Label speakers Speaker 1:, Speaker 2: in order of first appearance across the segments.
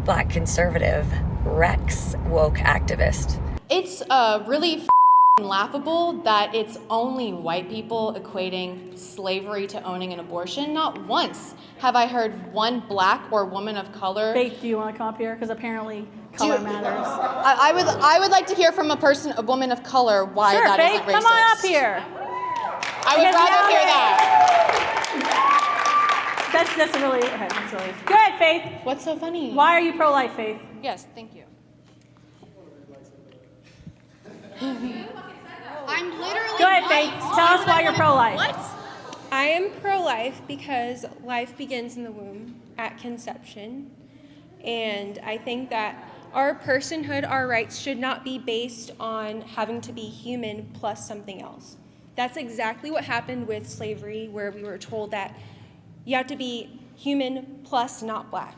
Speaker 1: Black conservative, WRECKS woke activist.
Speaker 2: It's really laughable that it's only white people equating slavery to owning an abortion. Not once have I heard one black or woman of color.
Speaker 3: Faith, do you want to come up here? Because apparently color matters.
Speaker 2: I would like to hear from a woman of color why
Speaker 3: sure,
Speaker 2: that
Speaker 3: Faith,
Speaker 2: isn't racist.
Speaker 3: come on up here.
Speaker 2: I would rather hear that.
Speaker 3: That's really, okay, that's really. Go ahead, Faith.
Speaker 2: What's so funny?
Speaker 3: Why are you pro-life, Faith?
Speaker 2: Yes, thank you.
Speaker 4: I'm literally.
Speaker 3: Go ahead, Faith. Tell us why you're pro-life.
Speaker 4: What? I am pro-life because life begins in the womb at conception. And I think that our personhood, our rights should not be based on having to be human plus something else. That's exactly what happened with slavery, where we were told that you have to be human plus not black.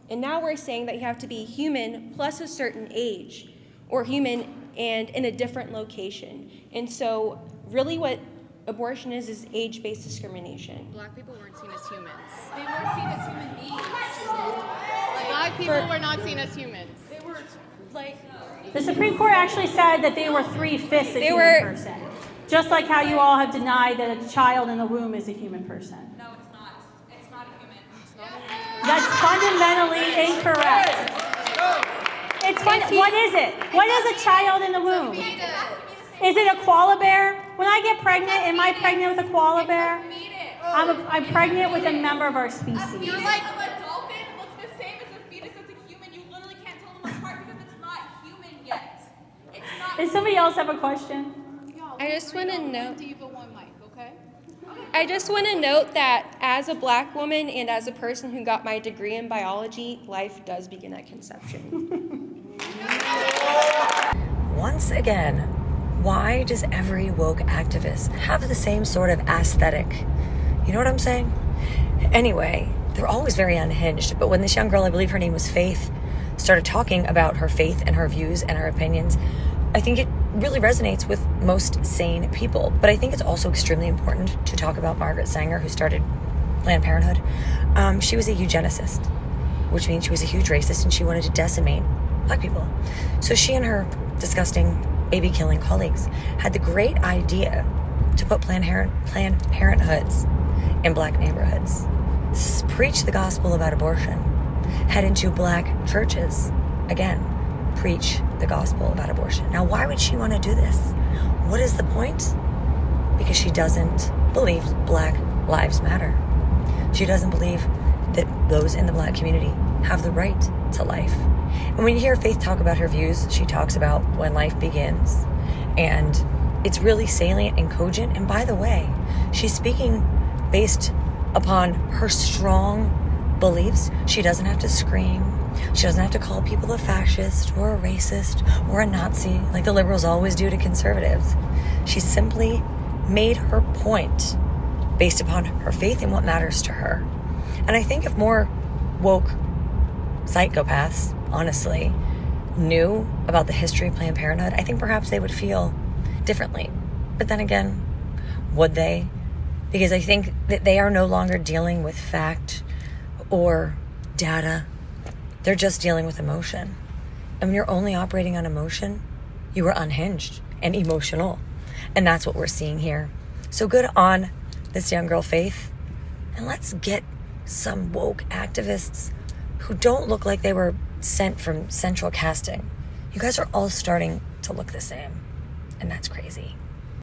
Speaker 4: And now we're saying that you have to be human plus a certain age, or human and in a different location. And so really what abortion is age-based discrimination.
Speaker 5: Black people weren't seen as humans.
Speaker 6: They weren't seen as human beings.
Speaker 5: Black people were not seen as humans.
Speaker 6: They were like.
Speaker 3: The Supreme Court actually said that they were 3/5 a human person. Just like how you all have denied that a child in the womb is a human person.
Speaker 6: No, it's not. It's not a human.
Speaker 3: That's fundamentally incorrect. What is it? What is a child in the womb? Is it a koala bear? When I get pregnant, am I pregnant with a koala bear? I'm pregnant with a member of our species.
Speaker 6: You're like a dolphin looks the same as a fetus as a human. You literally can't tell them apart because it's not human yet. It's not.
Speaker 3: Does somebody else have a question?
Speaker 4: I just want to note.
Speaker 6: Diva one mic, okay?
Speaker 4: I just want to note that as a black woman and as a person who got my degree in biology, life does begin at conception.
Speaker 1: Once again, why does every woke activist have the same sort of aesthetic? You know what I'm saying? Anyway, they're always very unhinged, but when this young girl, I believe her name was Faith, started talking about her faith and her views and her opinions, I think it really resonates with most sane people. But I think it's also extremely important to talk about Margaret Sanger, who started Planned Parenthood. She was a eugenicist, which means she was a huge racist and she wanted to decimate black people. So she and her disgusting baby-killing colleagues had the great idea to put Planned Parenthoods in black neighborhoods, preach the gospel about abortion, head into black churches, again, preach the gospel about abortion. Now, why would she want to do this? What is the point? Because she doesn't believe Black Lives Matter. She doesn't believe that those in the black community have the right to life. And when you hear Faith talk about her views, she talks about when life begins. And it's really salient and cogent. And by the way, she's speaking based upon her strong beliefs. She doesn't have to scream. She doesn't have to call people a fascist or a racist or a Nazi like the liberals always do to conservatives. She simply made her point based upon her faith and what matters to her. And I think if more woke psychopaths, honestly, knew about the history of Planned Parenthood, I think perhaps they would feel differently. But then again, would they? Because I think that they are no longer dealing with fact or data. They're just dealing with emotion. And when you're only operating on emotion, you are unhinged and emotional. And that's what we're seeing here. So good on this young girl, Faith. And let's get some woke activists who don't look like they were sent from central casting. You guys are all starting to look the same. And that's crazy.